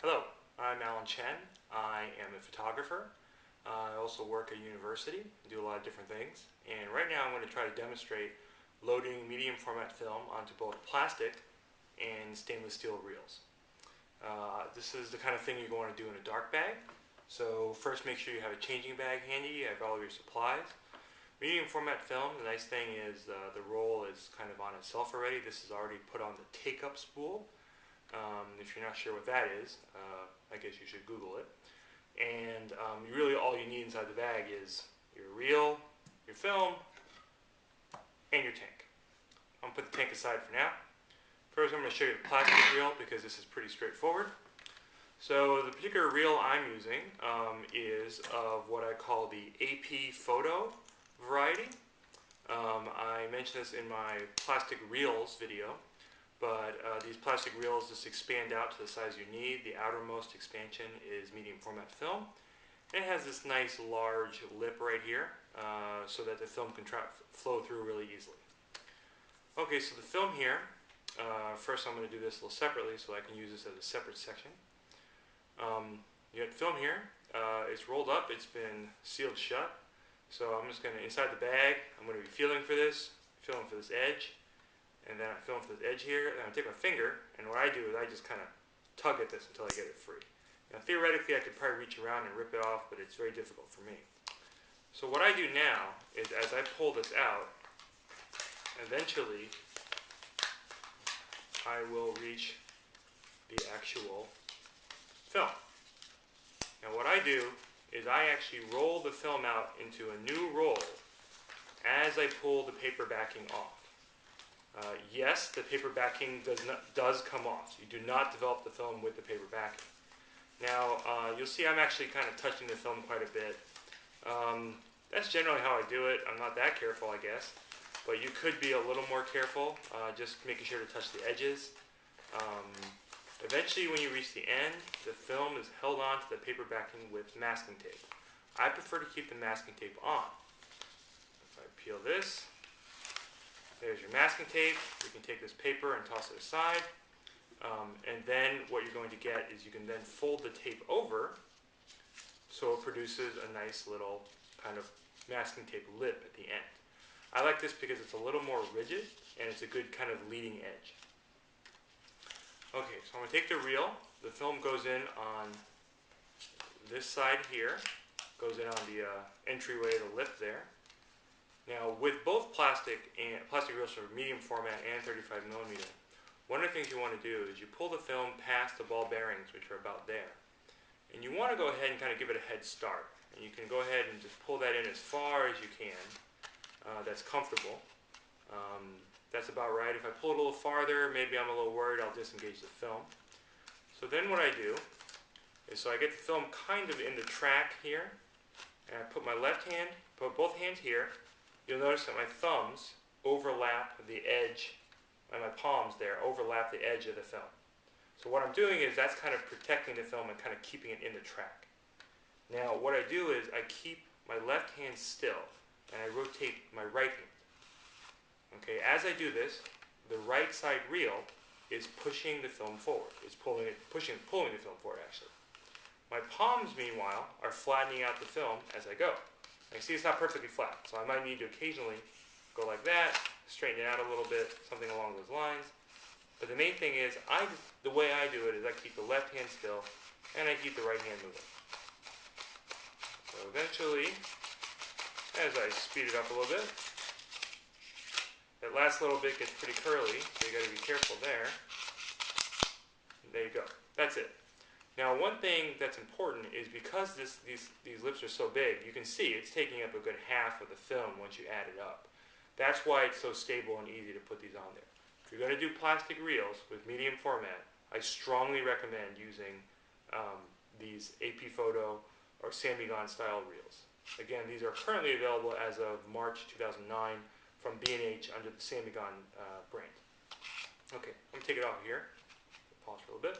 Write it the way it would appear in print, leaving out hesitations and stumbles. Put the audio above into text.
Hello, I'm Alan Chen. I am a photographer. I also work at university, do a lot of different things. And right now I'm going to try to demonstrate loading medium format film onto both plastic and stainless steel reels. This is the kind of thing you're going to do in a dark bag. So first make sure you have a changing bag handy, you have all of your supplies. Medium format film, the nice thing is the roll is kind of on itself already. This is already put on the take-up spool. If you're not sure what that is, I guess you should Google it. And really all you need inside the bag is your reel, your film, and your tank. I'm going to put the tank aside for now. First I'm going to show you the plastic reel because this is pretty straightforward. So the particular reel I'm using is of what I call the AP photo variety. I mentioned this in my plastic reels video. But these plastic reels just expand out to the size you need. The outermost expansion is medium format film. And it has this nice large lip right here so that the film can flow through really easily. Okay, so the film here, first I'm going to do this a little separately so I can use this as a separate section. You got the film here. It's rolled up. It's been sealed shut. So I'm just going to, inside the bag, I'm going to be feeling for this edge. And then I film for this edge here, and I take my finger, and what I do is I just kind of tug at this until I get it free. Now theoretically I could probably reach around and rip it off, but it's very difficult for me. So what I do now is as I pull this out, eventually I will reach the actual film. Now what I do is I actually roll the film out into a new roll as I pull the paper backing off. Yes, the paper backing does come off. You do not develop the film with the paper backing. Now, you'll see I'm actually kind of touching the film quite a bit. That's generally how I do it. I'm not that careful, I guess. But you could be a little more careful, just making sure to touch the edges. Eventually, when you reach the end, the film is held on to the paper backing with masking tape. I prefer to keep the masking tape on. If I peel this, there's your masking tape. You can take this paper and toss it aside. And then what you're going to get is you can then fold the tape over so it produces a nice little kind of masking tape lip at the end. I like this because it's a little more rigid and it's a good kind of leading edge. Okay, so I'm going to take the reel. The film goes in on this side here. Goes in on the entryway, the lip there. Now, with both plastic reels for medium format and 35mm, one of the things you want to do is you pull the film past the ball bearings, which are about there. And you want to go ahead and kind of give it a head start. And you can go ahead and just pull that in as far as you can. That's comfortable. That's about right. If I pull it a little farther, maybe I'm a little worried I'll disengage the film. So then what I do is, so I get the film kind of in the track here, and I put my left hand, put both hands here. You'll notice that my thumbs overlap the edge, and my palms there overlap the edge of the film. So what I'm doing is that's kind of protecting the film and kind of keeping it in the track. Now what I do is I keep my left hand still and I rotate my right hand. Okay, as I do this, the right side reel is pushing the film forward. It's pulling the film forward actually. My palms meanwhile are flattening out the film as I go. You see it's not perfectly flat, so I might need to occasionally go like that, straighten it out a little bit, something along those lines. But the main thing is, the way I do it is I keep the left hand still, and I keep the right hand moving. So eventually, as I speed it up a little bit, that last little bit gets pretty curly, so you got to be careful there. And there you go. That's it. Now one thing that's important is because these lips are so big, you can see it's taking up a good half of the film once you add it up. That's why it's so stable and easy to put these on there. If you're going to do plastic reels with medium format, I strongly recommend using these AP Photo or Samigon style reels. Again, these are currently available as of March 2009 from B&H under the Samigon brand. Okay, I'm going to take it off here. Pause for a little bit.